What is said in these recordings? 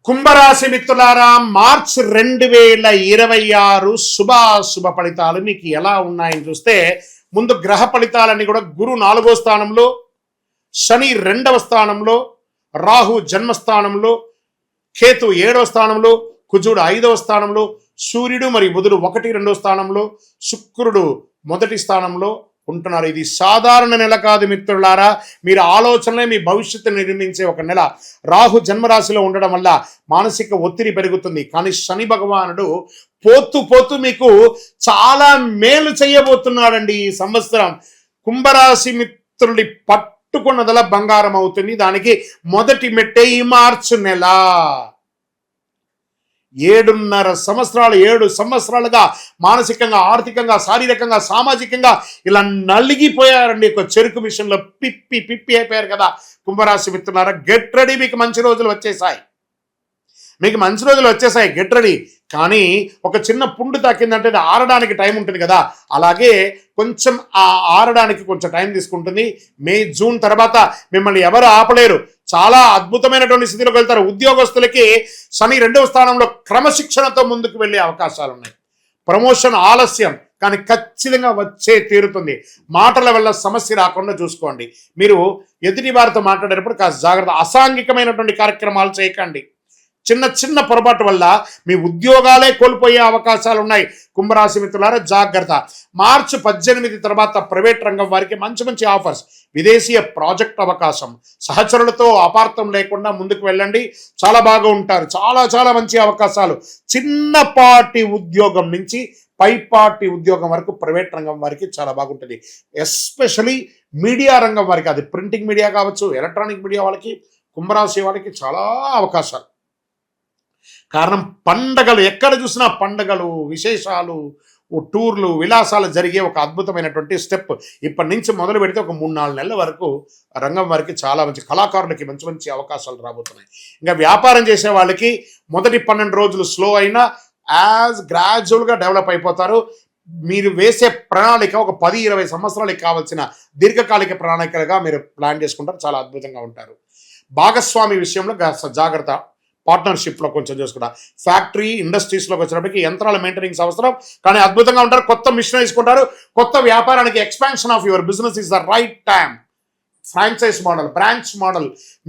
కుంభరాశి మిత్రులారా, మార్చ్ 2026 శుభాశుభ ఫలితాలు మీకు ఎలా ఉన్నాయని చూస్తే, ముందు గ్రహ ఫలితాలన్నీ కూడా గురు 4వ స్థానంలో, శని 2వ స్థానంలో, రాహు జన్మస్థానంలో, కేతు 7వ స్థానంలో, కుజుడు 5వ స్థానంలో, సూర్యుడు మరియు బుధుడు 1, 2వ స్థానంలో, శుక్రుడు 1వ స్థానంలో ఉంటున్నారు. ఇది సాధారణ నెల కాదు మిత్రులారా. మీరు ఆలోచనలే మీ భవిష్యత్తు నిర్మించే ఒక నెల. రాహు జన్మరాశిలో ఉండడం వల్ల మానసిక ఒత్తిడి పెరుగుతుంది. కానీ శని భగవానుడు పోతూ పోతూ మీకు చాలా మేలు చేయబోతున్నాడండి ఈ సంవత్సరం. కుంభరాశి మిత్రుడి పట్టుకున్నదల బంగారం అవుతుంది. దానికి మొదటి మెట్టే ఈ మార్చి నెల. 7 సంవత్సరాలుగా మానసికంగా, ఆర్థికంగా, శారీరకంగా, సామాజికంగా ఇలా నలిగిపోయారండి. ఒక చెరుకు విషయంలో పిప్పి అయిపోయారు కదా కుంభరాశి మిత్రులారా. గెట్ రెడీ, మీకు మంచి రోజులు వచ్చేసాయి. Get ready. కానీ ఒక చిన్న పుండు తాకిందంటే ఆరడానికి టైం ఉంటుంది కదా, అలాగే కొంచెం ఆరడానికి కొంచెం టైం తీసుకుంటుంది. మే, జూన్ తర్వాత మిమ్మల్ని ఎవరు ఆపలేరు. చాలా అద్భుతమైనటువంటి స్థితిలోకి వెళ్తారు. ఉద్యోగస్తులకి శని 2వ స్థానంలో క్రమశిక్షణతో ముందుకు వెళ్ళే అవకాశాలు ఉన్నాయి. ప్రమోషన్ ఆలస్యం కానీ ఖచ్చితంగా వచ్చే తీరుతుంది. మాటల వల్ల సమస్య రాకుండా చూసుకోండి. మీరు ఎదుటి వారితో మాట్లాడేటప్పుడు కాస్త జాగ్రత్త. అసాంఘికమైనటువంటి కార్యక్రమాలు చేయకండి. చిన్న పొరపాటు వల్ల మీ ఉద్యోగాలే కోల్పోయే అవకాశాలు ఉన్నాయి. కుంభరాశి మిత్రులారా జాగ్రత్త. మార్చి 18 తర్వాత ప్రైవేట్ రంగం వారికి మంచి ఆఫర్స్, విదేశీయ ప్రాజెక్ట్ అవకాశం, సహచరులతో అపార్థం లేకుండా ముందుకు వెళ్ళండి. చాలా బాగా ఉంటారు. చాలా మంచి అవకాశాలు. చిన్నపాటి ఉద్యోగం నుంచి పైపాటి ఉద్యోగం వరకు ప్రైవేట్ రంగం వారికి చాలా బాగుంటుంది. ఎస్పెషలీ మీడియా రంగం వారికి, అది ప్రింటింగ్ మీడియా కావచ్చు, ఎలక్ట్రానిక్ మీడియా వాళ్ళకి, కుంభరాశి వాళ్ళకి చాలా అవకాశాలు. కారణం పండగలు, ఎక్కడ చూసినా పండగలు, విశేషాలు, టూర్లు, విలాసాలు జరిగే ఒక అద్భుతమైనటువంటి స్టెప్. ఇప్పటి నుంచి మొదలు పెడితే ఒక 3-4 నెలల వరకు రంగం వారికి చాలా మంచి, కళాకారులకి మంచి అవకాశాలు రాబోతున్నాయి. ఇంకా వ్యాపారం చేసే వాళ్ళకి మొదటి 12 రోజులు స్లో అయినా గ్రాడ్యువల్గా డెవలప్ అయిపోతారు. మీరు వేసే ప్రణాళిక ఒక 10-20 సంవత్సరాలకి కావాల్సిన దీర్ఘకాలిక ప్రణాళికలుగా మీరు ప్లాన్ చేసుకుంటారు. చాలా అద్భుతంగా ఉంటారు. భాగస్వామి విషయంలో జాగ్రత్త. పార్ట్నర్షిప్లో కొంచెం చూసుకుంటా. ఫ్యాక్టరీ, ఇండస్ట్రీస్లోకి వచ్చినప్పటికీ యంత్రాల మెయింటెనెన్స్ అవసరం, కానీ అద్భుతంగా ఉంటారు. కొత్త మిషన్ తీసుకుంటారు. కొత్త వ్యాపారానికి expansion of your business is the right time. Franchise model, branch model,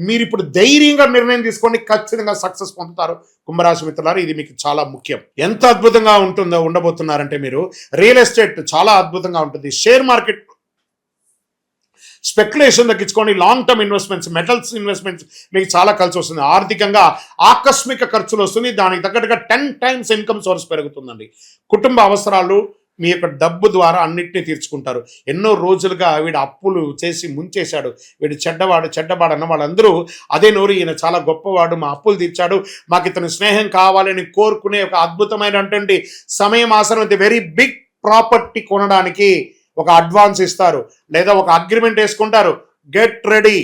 మీరు ఇప్పుడు ధైర్యంగా నిర్ణయం తీసుకోండి. ఖచ్చితంగా సక్సెస్ పొందుతారు కుంభరాశి మిత్రులారు. ఇది మీకు చాలా ముఖ్యం. ఎంత అద్భుతంగా ఉండబోతున్నారంటే మీరు రియల్ ఎస్టేట్ చాలా అద్భుతంగా ఉంటుంది. షేర్ మార్కెట్ స్పెక్యులేషన్ తగ్గించుకోండి. Long term investments, metals investments మీకు చాలా కలిసి వస్తుంది. ఆర్థికంగా ఆకస్మిక ఖర్చులు వస్తుంది. దానికి తగ్గట్టుగా 10 times ఇన్కమ్ సోర్స్ పెరుగుతుందండి. కుటుంబ అవసరాలు మీ యొక్క డబ్బు ద్వారా అన్నిటినీ తీర్చుకుంటారు. ఎన్నో రోజులుగా వీడు అప్పులు చేసి ముంచేశాడు, వీడు చెడ్డవాడు అన్న వాళ్ళందరూ అదే నోరు, ఈయన చాలా గొప్పవాడు, మా అప్పులు తీర్చాడు, మాకు ఇతని స్నేహం కావాలని కోరుకునే ఒక అద్భుతమైనటువంటి సమయం ఆసనం. వెరీ బిగ్ ప్రాపర్టీ కొనడానికి ఒక అడ్వాన్స్ ఇస్తారు, లేదా ఒక అగ్రిమెంట్ వేసుకుంటారు. Get ready.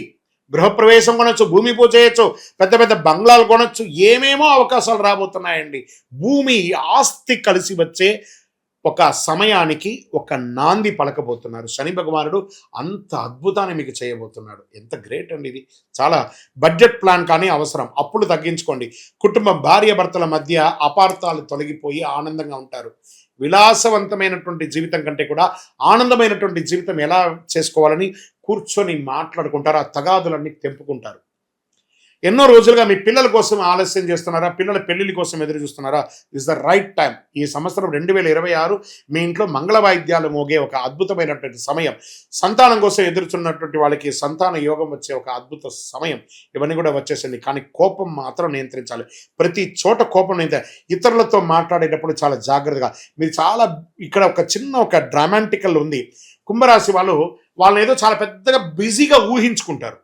గృహప్రవేశం కొనొచ్చు, భూమి పూజ చేయొచ్చు, పెద్ద బంగ్లాలు కొనొచ్చు. ఏమేమో అవకాశాలు రాబోతున్నాయండి. భూమి, ఆస్తి కలిసి వచ్చే ఒక సమయానికి ఒక నాంది పలకబోతున్నారు. శని భగవానుడు అంత అద్భుతాన్ని మీకు చేయబోతున్నాడు. ఎంత గ్రేట్ అండి ఇది. చాలా బడ్జెట్ ప్లాన్ కానీ అవసరం. అప్పులు తగ్గించుకోండి. కుటుంబం, భార్య భర్తల మధ్య అపార్థాలు తొలగిపోయి ఆనందంగా ఉంటారు. విలాసవంతమైనటువంటి జీవితం కంటే కూడా ఆనందమైనటువంటి జీవితం ఎలా చేసుకోవాలని కూర్చొని మాట్లాడుకుంటారు. ఆ తగాదులన్నీ తెంపుకుంటారు. ఎన్నో రోజులుగా మీ పిల్లల కోసం ఆలస్యం చేస్తున్నారా, పిల్లల పెళ్లిళ్ళ కోసం ఎదురు చూస్తున్నారా, ఇస్ ద రైట్ టైం. ఈ సంవత్సరం 2026 మీ ఇంట్లో మంగళ వాయిద్యాలు మోగే ఒక అద్భుతమైనటువంటి సమయం. సంతానం కోసం ఎదురుచున్నటువంటి వాళ్ళకి సంతాన యోగం వచ్చే ఒక అద్భుత సమయం. ఇవన్నీ కూడా వచ్చేసింది. కానీ కోపం మాత్రం నియంత్రించాలి. ప్రతి చోట కోపం ఇతరులతో మాట్లాడేటప్పుడు చాలా జాగ్రత్తగా. మీరు చాలా ఇక్కడ ఒక డ్రామాటికల్ ఉంది. కుంభరాశి వాళ్ళు ఏదో చాలా పెద్దగా బిజీగా ఊహించుకుంటారు.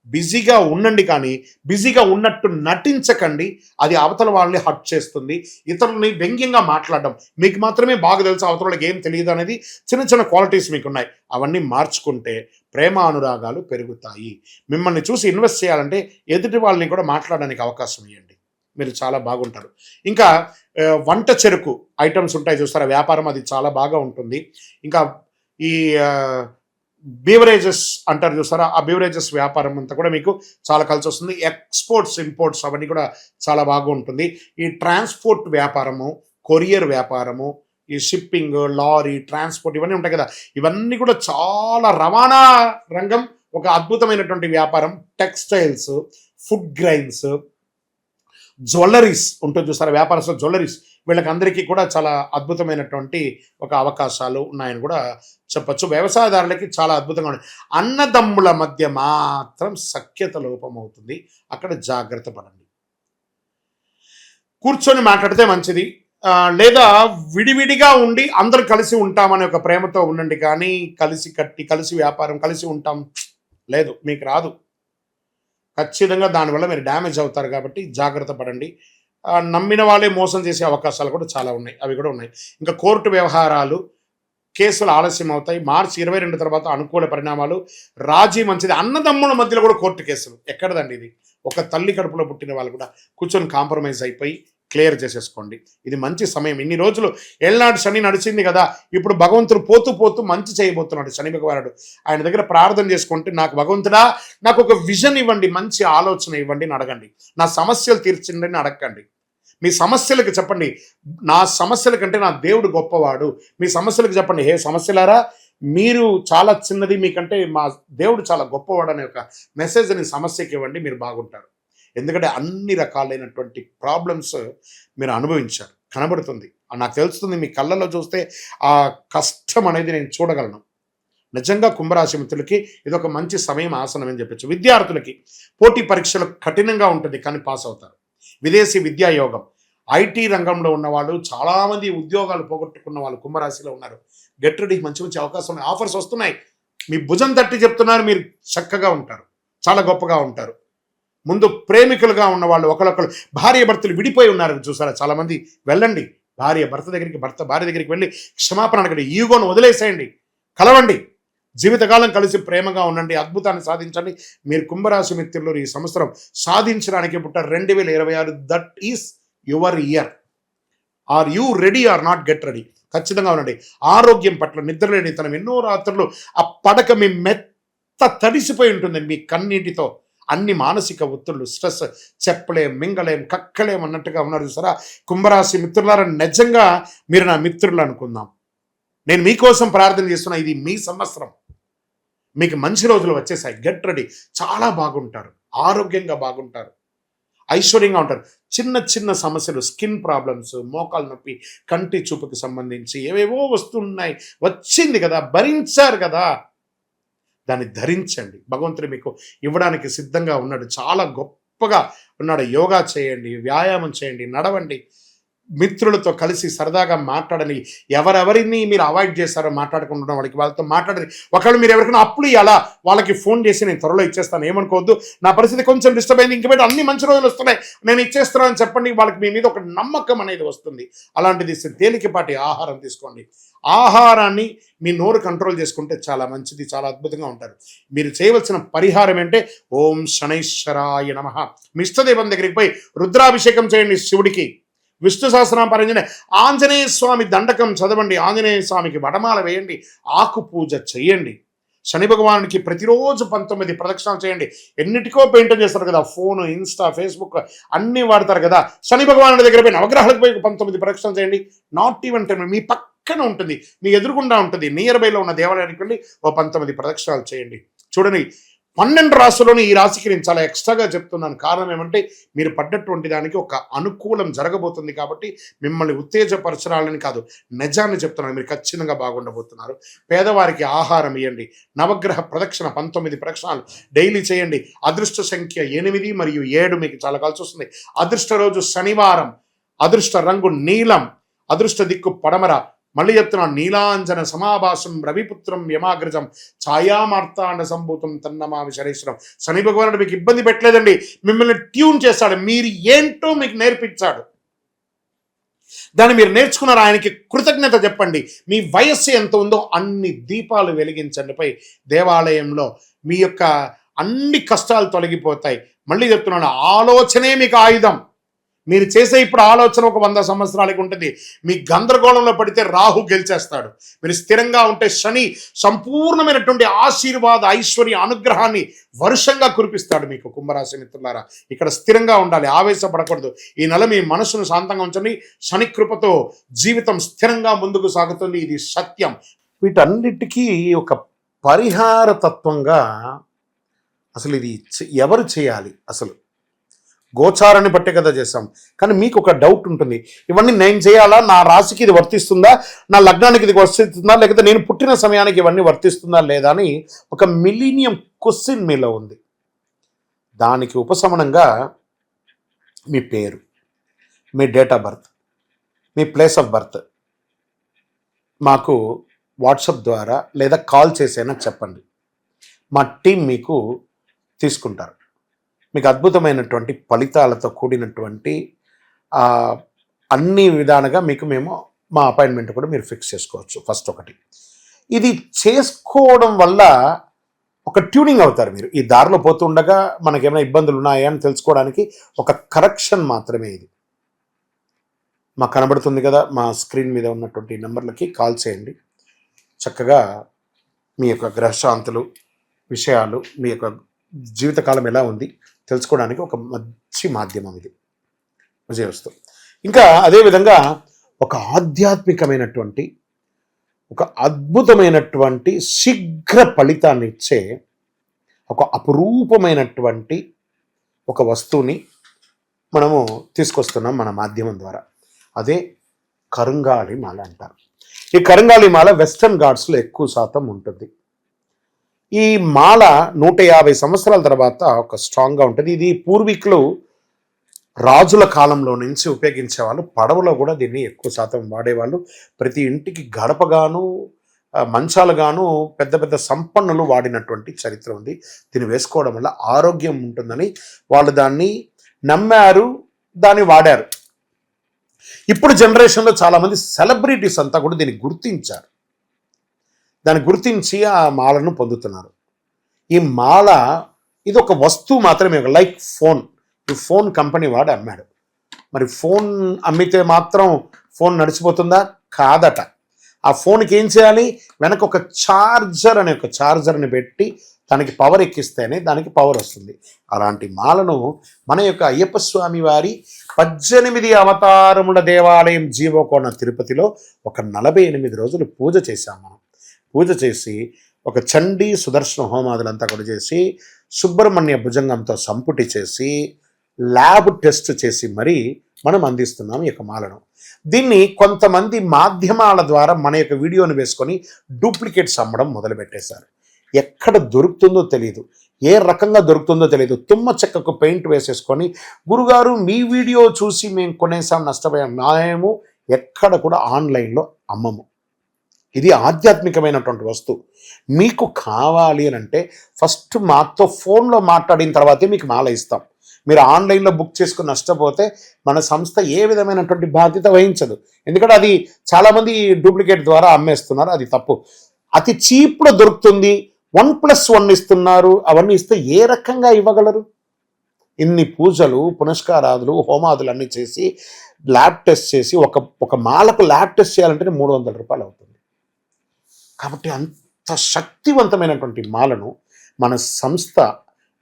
బిజీగా ఉండండి, కానీ బిజీగా ఉన్నట్టు నటించకండి. అది అవతల వాళ్ళని హర్ట్ చేస్తుంది. ఇతరులని వ్యంగ్యంగా మాట్లాడడం, మీకు మాత్రమే బాగా తెలుసు, అవతల వాళ్ళకి ఏం తెలియదు అనేది చిన్న క్వాలిటీస్ మీకున్నాయి. అవన్నీ మార్చుకుంటే ప్రేమ అనురాగాలు పెరుగుతాయి. మిమ్మల్ని చూసి ఇన్వెస్ట్ చేయాలంటే ఎదుటి వాళ్ళని కూడా మాట్లాడడానికి అవకాశం ఇవ్వండి. మీరు చాలా బాగుంటారు. ఇంకా వంట చెరుకు ఐటమ్స్ ఉంటాయి చూస్తారా, వ్యాపారం, అది చాలా బాగా ఉంటుంది. ఇంకా ఈ బీవరేజెస్ అంటారు చూసారా, ఆ బీవరేజెస్ వ్యాపారం అంతా కూడా మీకు చాలా కలిసి వస్తుంది. ఎక్స్పోర్ట్స్ ఇంపోర్ట్స్ అవన్నీ కూడా చాలా బాగా ఉంటుంది. ఈ ట్రాన్స్పోర్ట్ వ్యాపారము, కొరియర్ వ్యాపారము, ఈ షిప్పింగ్, లారీ ట్రాన్స్పోర్ట్ ఇవన్నీ ఉంటాయి కదా, ఇవన్నీ కూడా చాలా రవాణా రంగం ఒక అద్భుతమైనటువంటి వ్యాపారం. టెక్స్టైల్స్, ఫుడ్ గ్రైన్స్, జ్యువెలరీస్ ఉంటుంది చూసారా, వ్యాపారస్తులు జ్యువెలరీస్, వీళ్ళకి అందరికీ కూడా చాలా అద్భుతమైనటువంటి ఒక అవకాశాలు ఉన్నాయని కూడా చెప్పచ్చు. వ్యవసాయదారులకి చాలా అద్భుతంగా ఉంది. అన్నదమ్ముల మధ్య మాత్రం సఖ్యత లోపం అవుతుంది, అక్కడ జాగ్రత్త పడండి. కూర్చొని మాట్లాడితే మంచిది, లేదా విడివిడిగా ఉండి అందరూ కలిసి ఉంటామనే ఒక ప్రేమతో ఉండండి. కానీ కలిసి కట్టి కలిసి వ్యాపారం కలిసి ఉంటాం లేదు, మీకు రాదు. ఖచ్చితంగా దానివల్ల మీరు డ్యామేజ్ అవుతారు. కాబట్టి జాగ్రత్త పడండి. నమ్మిన వాళ్ళే మోసం చేసే అవకాశాలు కూడా చాలా ఉన్నాయి, అవి కూడా ఉన్నాయి. ఇంకా కోర్టు వ్యవహారాలు, కేసులు ఆలస్యం అవుతాయి. మార్చి 22 తర్వాత అనుకూల పరిణామాలు, రాజీ మంచిది. అన్నదమ్ముల మధ్యలో కూడా కోర్టు కేసులు ఎక్కడదండి ఇది. ఒక తల్లి కడుపులో పుట్టిన వాళ్ళు కూడా కూర్చొని కాంప్రమైజ్ అయిపోయి క్లియర్ చేసేసుకోండి. ఇది మంచి సమయం. ఇన్ని రోజులు ఏళ్ళనాడు శని నడిచింది కదా, ఇప్పుడు భగవంతుడు పోతూ పోతూ మంచి చేయబోతున్నాడు శని భగవానుడు. ఆయన దగ్గర ప్రార్థన చేసుకుంటే, నాకు భగవంతుడా నాకు ఒక విజన్ ఇవ్వండి, మంచి ఆలోచన ఇవ్వండి అని అడగండి. నా సమస్యలు తీర్చండి అని అడగండి. మీ సమస్యలకు చెప్పండి, నా సమస్యల కంటే నా దేవుడు గొప్పవాడు. మీ సమస్యలకు చెప్పండి, హే సమస్యలారా మీరు చాలా చిన్నది, మీకంటే మా దేవుడు చాలా గొప్పవాడు అనే ఒక మెసేజ్ని సమస్యకి ఇవ్వండి, మీరు బాగుంటారు. ఎందుకంటే అన్ని రకాలైనటువంటి ప్రాబ్లమ్స్ మీరు అనుభవించారు, కనబడుతుంది, నాకు తెలుస్తుంది. మీ కళ్ళల్లో చూస్తే ఆ కష్టం అనేది నేను చూడగలను. నిజంగా కుంభరాశి మిత్రులకి ఇది ఒక మంచి సమయం, ఆసనం అని చెప్పచ్చు. విద్యార్థులకి పోటీ పరీక్షలు కఠినంగా ఉంటుంది, కానీ పాస్ అవుతారు. విదేశీ విద్యా యోగం, ఐటీ రంగంలో ఉన్నవాళ్ళు, చాలామంది ఉద్యోగాలు పోగొట్టుకున్న వాళ్ళు కుంభరాశిలో ఉన్నారు. గెట్ రెడీ, మంచి మంచి అవకాశం, ఆఫర్స్ వస్తున్నాయి. మీ భుజం తట్టి చెప్తున్నారు, మీరు చక్కగా ఉంటారు, చాలా గొప్పగా ఉంటారు. ముందు ప్రేమికులుగా ఉన్న వాళ్ళు, ఒకరొకరు భార్య భర్తలు విడిపోయి ఉన్నారు చూసారా చాలామంది, వెళ్ళండి భార్య భర్త దగ్గరికి, భర్త భార్య దగ్గరికి వెళ్ళి క్షమాపణ అడగండి, ఈగోను వదిలేసేయండి, కలవండి, జీవితకాలం కలిసి ప్రేమగా ఉండండి, అద్భుతాన్ని సాధించండి. మీరు కుంభరాశి మిత్రులు ఈ సంవత్సరం సాధించడానికి పుట్టారు. 2026 that is your year. Are you ready or not, get ready. ఖచ్చితంగా ఉండండి. ఆరోగ్యం పట్ల నిద్రలేనితనం, ఎన్నో రాత్రులు ఆ పడక మీ మెత్త తడిసిపోయి ఉంటుంది మీ కన్నీటితో. అన్ని మానసిక ఒత్తిళ్ళు, స్ట్రెస్, చెప్పలేం, మింగలేం, కక్కలేం అన్నట్టుగా ఉన్నారు చూసారా కుంభరాశి మిత్రులారా. నిజంగా మీరు నా మిత్రులు అనుకుందాం. నేను మీకోసం ప్రార్థన చేస్తున్నా. ఇది మీ సంవత్సరం, మీకు మంచి రోజులు వచ్చేసాయి. గెట్ రెడీ, చాలా బాగుంటారు, ఆరోగ్యంగా బాగుంటారు, ఐశ్వర్యంగా ఉంటారు. చిన్న చిన్న సమస్యలు, స్కిన్ ప్రాబ్లమ్స్, మోకాలు నొప్పి, కంటి చూపుకి సంబంధించి ఏవేవో వస్తున్నాయి, వచ్చింది కదా, భరించారు కదా, దాన్ని ధరించండి. భగవంతుడు మీకు ఇవ్వడానికి సిద్ధంగా ఉన్నాడు, చాలా గొప్పగా ఉన్నాడు. యోగా చేయండి, వ్యాయామం చేయండి, నడవండి, మిత్రులతో కలిసి సరదాగా మాట్లాడని. ఎవరెవరిని మీరు అవాయిడ్ చేస్తారో మాట్లాడుకుంటున్న వాళ్ళకి, వాళ్ళతో మాట్లాడని. ఒకవేళ మీరు ఎవరికైనా అప్పులు ఇవ్వాలా, వాళ్ళకి ఫోన్ చేసి నేను త్వరలో ఇచ్చేస్తాను, ఏమనుకోవద్దు, నా పరిస్థితి కొంచెం డిస్టర్బ్ అయింది, ఇంక బయట అన్ని మంచి రోజులు వస్తున్నాయి, నేను ఇచ్చేస్తున్నాను అని చెప్పండి. వాళ్ళకి మీ మీద ఒక నమ్మకం అనేది వస్తుంది. అలాంటిది తేలికపాటి ఆహారం తీసుకోండి. ఆహారాన్ని మీ నోరు కంట్రోల్ చేసుకుంటే చాలా మంచిది, చాలా అద్భుతంగా ఉంటారు. మీరు చేయవలసిన పరిహారం ఏంటంటే, ఓం శనైశ్వరాయ నమః. మీ ఇష్టదైవం దగ్గరికి పోయి రుద్రాభిషేకం చేయండి శివుడికి, విష్ణు సహస్రనామ పారాయణ, ఆంజనేయ స్వామి దండకం చదవండి, ఆంజనేయ స్వామికి వడమాల వేయండి, ఆకు పూజ చేయండి. శని భగవానుడికి ప్రతిరోజు 19 ప్రదక్షిణాలు చేయండి. ఎన్నిటికో పెయింటింగ్ చేస్తారు కదా, ఫోను, ఇన్స్టా, ఫేస్బుక్ అన్నీ వాడతారు కదా. శని భగవానుడి దగ్గర పోయి నవగ్రహాలకు పోయి 19 ప్రదక్షిణాలు చేయండి. నాట్ ఈవెన్ 10, మీ పక్కన ఉంటుంది, మీ ఎదురుగుండా ఉంటుంది, నియర్ బైలో ఉన్న దేవాలయానికి వెళ్ళి 19 ప్రదక్షిణాలు చేయండి. చూడండి, 12 రాశుల్లోని ఈ రాశికి నేను చాలా ఎక్స్ట్రాగా చెప్తున్నాను. కారణం ఏమంటే, మీరు పడ్డటువంటి దానికి ఒక అనుకూలం జరగబోతుంది కాబట్టి మిమ్మల్ని ఉత్తేజపరచడాలని కాదు, నిజాన్ని చెప్తున్నాను. మీరు ఖచ్చితంగా బాగుండబోతున్నారు. పేదవారికి ఆహారం ఇవ్వండి. నవగ్రహ ప్రదక్షిణ 19 ప్రదక్షిణాలు డైలీ చేయండి. అదృష్ట సంఖ్య 8 మరియు 7 మీకు చాలా కలిసి వస్తుంది. అదృష్ట రోజు శనివారం. అదృష్ట రంగు నీలం. అదృష్ట దిక్కు పడమర. మళ్ళీ చెప్తున్నాను, నీలాంజన సమాభాసం రవిపుత్రం యమాగ్రజం ఛాయామార్తాండ సంభూతం తన్నమామి శనేశ్వరం. శని భగవానుడు మీకు ఇబ్బంది పెట్టలేదండి, మిమ్మల్ని ట్యూన్ చేస్తాడు, మీరు ఏంటో మీకు నేర్పించాడు. దాన్ని మీరు నేర్చుకున్నారు. ఆయనకి కృతజ్ఞత చెప్పండి. మీ వయస్సు ఎంత ఉందో అన్ని దీపాలు వెలిగించండి పై దేవాలయంలో. మీ యొక్క అన్ని కష్టాలు తొలగిపోతాయి. మళ్ళీ చెప్తున్నాను, ఆలోచనే మీకు ఆయుధం. మీరు చేసే ఇప్పుడు ఆలోచన ఒక 100 సంవత్సరాలకి ఉంటుంది. మీ గందరగోళంలో పడితే రాహు గెలిచేస్తాడు. మీరు స్థిరంగా ఉంటే శని సంపూర్ణమైనటువంటి ఆశీర్వాద ఐశ్వర్య అనుగ్రహాన్ని వర్షంగా కురిపిస్తాడు మీకు. కుంభరాశి మిత్రులారా, ఇక్కడ స్థిరంగా ఉండాలి, ఆవేశపడకూడదు. ఈ నెల మీ మనసును శాంతంగా ఉంచండి. శని కృపతో జీవితం స్థిరంగా ముందుకు సాగుతుంది. ఇది సత్యం. వీటన్నిటికీ ఒక పరిహార తత్వంగా అసలు ఇది ఎవరు చేయాలి? అసలు గోచారాన్ని బట్టే కదా చేస్తాం. కానీ మీకు ఒక డౌట్ ఉంటుంది, ఇవన్నీ నేను చేయాలా, నా రాశికి ఇది వర్తిస్తుందా, నా లగ్నానికి ఇది వర్తిస్తుందా, లేకపోతే నేను పుట్టిన సమయానికి ఇవన్నీ వర్తిస్తుందా లేదా అని ఒక మిలీనియం క్వశ్చన్ మీలో ఉంది. దానికి ఉపశమనంగా మీ పేరు, మీ డేట్ ఆఫ్ బర్త్, మీ ప్లేస్ ఆఫ్ బర్త్ మాకు వాట్సాప్ ద్వారా లేదా కాల్ చేసైనా చెప్పండి. మా టీం మీకు తీసుకుంటారు. మీకు అద్భుతమైనటువంటి ఫలితాలతో కూడినటువంటి అన్ని విధాలుగా మేము మా అపాయింట్మెంట్ కూడా మీరు ఫిక్స్ చేసుకోవచ్చు. ఫస్ట్ ఒకటి, ఇది చేసుకోవడం వల్ల ఒక ట్యూనింగ్ అవుతారు మీరు. ఈ దారిలో పోతుండగా మనకేమైనా ఇబ్బందులు ఉన్నాయా అని తెలుసుకోవడానికి ఒక కరెక్షన్ మాత్రమే ఇది. మాకు కనబడుతుంది కదా, మా స్క్రీన్ మీద ఉన్నటువంటి నెంబర్లకి కాల్ చేయండి. చక్కగా మీ యొక్క గ్రహశాంతులు విషయాలు, మీ యొక్క జీవితకాలం ఎలా ఉంది తెలుసుకోవడానికి ఒక మంచి మాధ్యమం ఇది. విజయవస్తు. ఇంకా అదేవిధంగా ఒక ఆధ్యాత్మికమైనటువంటి ఒక అద్భుతమైనటువంటి శీఘ్ర ఫలితాన్ని ఇచ్చే ఒక అపురూపమైనటువంటి ఒక వస్తువుని మనము తీసుకొస్తున్నాం మన మాధ్యమం ద్వారా. అదే కరుంగాళి మాల అంటారు. ఈ కరుంగాళి మాల వెస్టర్న్ ఘాట్స్లో ఎక్కువ శాతం ఉంటుంది. ఈ మాల 150 సంవత్సరాల తర్వాత ఒక స్ట్రాంగ్గా ఉంటుంది. ఇది పూర్వీకులు రాజుల కాలంలో నుంచి ఉపయోగించేవాళ్ళు. పడవలో కూడా దీన్ని ఎక్కువ శాతం వాడేవాళ్ళు. ప్రతి ఇంటికి గడపగాను మంచాలుగాను పెద్ద పెద్ద సంపన్నులు వాడినటువంటి చరిత్ర ఉంది. దీన్ని వేసుకోవడం వల్ల ఆరోగ్యం ఉంటుందని వాళ్ళు దాన్ని నమ్మారు, దాన్ని వాడారు. ఇప్పుడు జనరేషన్లో చాలామంది సెలబ్రిటీస్ అంతా కూడా దీన్ని గుర్తించారు. దాన్ని గుర్తించి ఆ మాలను పొందుతున్నారు. ఈ మాల ఇది ఒక వస్తువు మాత్రమే, లైక్ ఫోన్. ఈ ఫోన్ కంపెనీ వాడు అమ్మాడు. మరి ఫోన్ అమ్మితే మాత్రం ఫోన్ నడిచిపోతుందా? కాదట. ఆ ఫోన్కి ఏం చేయాలి? వెనక ఒక ఛార్జర్ని పెట్టి దానికి పవర్ ఎక్కిస్తేనే దానికి పవర్ వస్తుంది. అలాంటి మాలను మన యొక్క అయ్యప్ప స్వామి వారి 18 అవతారముల దేవాలయం జీవకోణ తిరుపతిలో ఒక 48 రోజులు పూజ చేశాం మనం. పూజ చేసి ఒక చండీ సుదర్శన హోమాదులంతా కూడా చేసి సుబ్రహ్మణ్య భుజంగంతో సంపుటి చేసి ల్యాబ్ టెస్ట్ చేసి మరీ మనం అందిస్తున్నాం ఈ యొక్క మాలను. దీన్ని కొంతమంది మాధ్యమాల ద్వారా మన యొక్క వీడియోని వేసుకొని డూప్లికేట్స్ అమ్మడం మొదలుపెట్టేశారు. ఎక్కడ దొరుకుతుందో తెలియదు, ఏ రకంగా దొరుకుతుందో తెలియదు. తుమ్మ చెక్కకు పెయింట్ వేసేసుకొని గురుగారు మీ వీడియో చూసి మేము కొనేసాం నష్టపోయాం. మేము ఎక్కడ కూడా ఆన్లైన్లో అమ్మము. ఇది ఆధ్యాత్మికమైనటువంటి వస్తువు. మీకు కావాలి అని అంటే ఫస్ట్ మాతో ఫోన్లో మాట్లాడిన తర్వాతే మీకు మాల ఇస్తాం. మీరు ఆన్లైన్లో బుక్ చేసుకుని నష్టపోతే మన సంస్థ ఏ విధమైనటువంటి బాధ్యత వహించదు. ఎందుకంటే అది చాలామంది డూప్లికేట్ ద్వారా అమ్మేస్తున్నారు, అది తప్పు. అతి చీప్లో దొరుకుతుంది, 1+1 ఇస్తున్నారు. అవన్నీ ఇస్తే ఏ రకంగా ఇవ్వగలరు? ఇన్ని పూజలు పునస్కారాదులు హోమాదులు అన్నీ చేసి ల్యాబ్ టెస్ట్ చేసి ఒక మాలకు ల్యాబ్ టెస్ట్ చేయాలంటే 300 రూపాయలు అవుతుంది. కాబట్టి అంత శక్తివంతమైనటువంటి మాలను మన సంస్థ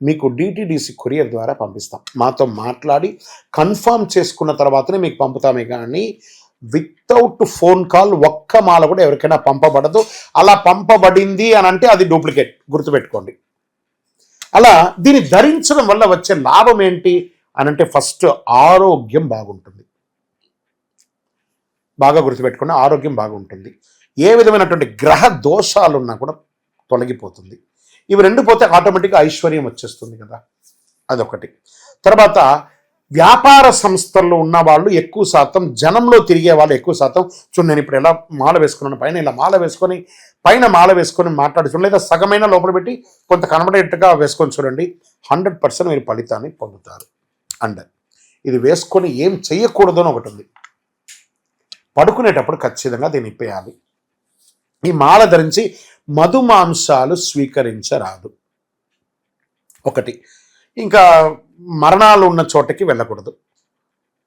మీకు డిటిడిసి కొరియర్ ద్వారా పంపిస్తాం. మాతో మాట్లాడి కన్ఫర్మ్ చేసుకున్న తర్వాతనే మీకు పంపుతామే కానీ వితౌట్ ఫోన్ కాల్ ఒక్క మాల కూడా ఎవరికైనా పంపబడదు. అలా పంపబడింది అని అంటే అది డూప్లికేట్, గుర్తుపెట్టుకోండి. అలా దీన్ని ధరించడం వల్ల వచ్చే లాభం ఏంటి అని అంటే ఫస్ట్ ఆరోగ్యం బాగుంటుంది. బాగా గుర్తుపెట్టుకోండి, ఆరోగ్యం బాగుంటుంది. ఏ విధమైనటువంటి గ్రహ దోషాలున్నా కూడా తొలగిపోతుంది. ఇవి రెండు పోతే ఆటోమేటిక్గా ఐశ్వర్యం వచ్చేస్తుంది కదా, అదొకటి. తర్వాత వ్యాపార సంస్థల్లో ఉన్న వాళ్ళు ఎక్కువ శాతం, జనంలో తిరిగే వాళ్ళు ఎక్కువ శాతం, చూడండి నేను ఇప్పుడు ఎలా మాల వేసుకున్నాను, పైన ఇలా మాల వేసుకొని పైన మాల వేసుకొని మాట్లాడుతున్నాను, లేదా సగమైన లోపల పెట్టి కొంత కనబడేట్టుగా వేసుకొని చూడండి, 100% మీరు ఫలితాన్ని పొందుతారు. అండ్ ఇది వేసుకొని ఏం చెయ్యకూడదు అని ఒకటి ఉంది. పడుకునేటప్పుడు ఖచ్చితంగా దీన్ని ఇప్పేయాలి. ఈ మాల ధరించి మధుమాంసాలు స్వీకరించరాదు ఒకటి. ఇంకా మరణాలు ఉన్న చోటకి వెళ్ళకూడదు.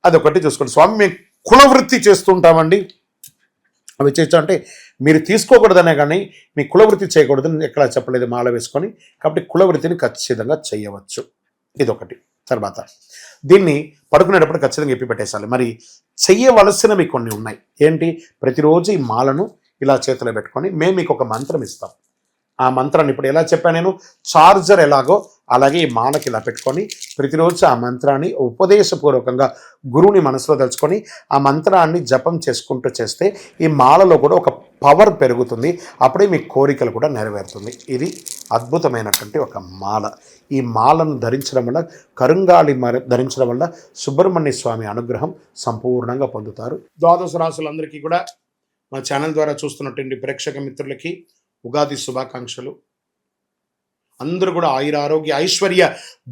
అదొకటి చూసుకోండి. స్వామి మేము కులవృత్తి చేస్తుంటామండి, అవి చేయొచ్చు అంటే మీరు తీసుకోకూడదనే కానీ మీ కులవృత్తి చేయకూడదని ఎక్కడా చెప్పలేదు మాల వేసుకొని. కాబట్టి కులవృత్తిని ఖచ్చితంగా చేయవచ్చు. ఇదొకటి. తర్వాత దీన్ని పడుకునేటప్పుడు ఖచ్చితంగా ఎప్పి పెట్టేసాలి. మరి చెయ్యవలసినవి కొన్ని ఉన్నాయి. ఏంటి? ప్రతిరోజు ఈ మాలను ఇలా చేతిలో పెట్టుకొని మేము మీకు ఒక మంత్రం ఇస్తాం. ఆ మంత్రాన్ని ఇప్పుడు ఎలా చెప్పాను నేను, చార్జర్ ఎలాగో అలాగే ఈ మాలకి ఇలా పెట్టుకొని ప్రతిరోజు ఆ మంత్రాన్ని ఉపదేశపూర్వకంగా గురువుని మనసులో తలుచుకొని ఆ మంత్రాన్ని జపం చేసుకుంటూ చేస్తే ఈ మాలలో కూడా ఒక పవర్ పెరుగుతుంది. అప్పుడే మీ కోరికలు కూడా నెరవేరుతుంది. ఇది అద్భుతమైనటువంటి ఒక మాల. ఈ మాలను ధరించడం వల్ల, కరుంగాళి ధరించడం వల్ల సుబ్రహ్మణ్య స్వామి అనుగ్రహం సంపూర్ణంగా పొందుతారు. ద్వాదశ రాశులందరికీ కూడా మా ఛానల్ ద్వారా చూస్తున్నటువంటి ప్రేక్షక మిత్రులకి ఉగాది శుభాకాంక్షలు. అందరూ కూడా ఆయుర ఆరోగ్య ఐశ్వర్య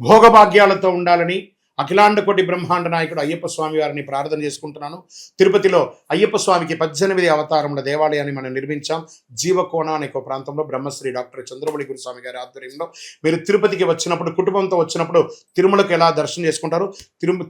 భోగభాగ్యాలతో ఉండాలని అఖిలాండ కోటి బ్రహ్మాండ నాయకుడు అయ్యప్ప స్వామి వారిని ప్రార్థన చేసుకుంటున్నాను. తిరుపతిలో అయ్యప్ప స్వామికి 18 అవతారముల దేవాలయాన్ని మనం నిర్మించాం. జీవకోణ అనే ఒక ప్రాంతంలో బ్రహ్మశ్రీ డాక్టర్ చంద్రమౌళి గురుస్వామి గారి ఆధ్వర్యంలో. మీరు తిరుపతికి వచ్చినప్పుడు, కుటుంబంతో వచ్చినప్పుడు తిరుమలకు ఎలా దర్శనం చేసుకుంటారు,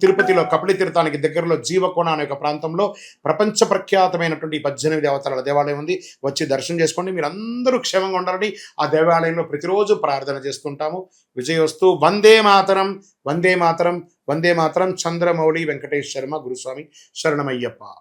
తిరుపతిలో కపిలి తీర్థానికి దగ్గరలో జీవకోణ అనే ఒక ప్రాంతంలో ప్రపంచ ప్రఖ్యాతమైనటువంటి 18 అవతారాల దేవాలయం ఉంది. వచ్చి దర్శనం చేసుకోండి. మీరు అందరూ క్షేమంగా ఉండాలని ఆ దేవాలయంలో ప్రతిరోజు ప్రార్థన చేస్తుంటాము. విజయోస్తు. వందే మాతరం, వందే మాతరం, వందే మాతరం. చంద్రమౌళి వెంకటేష్ శర్మ గురుస్వామి. శరణమయ్యప్ప.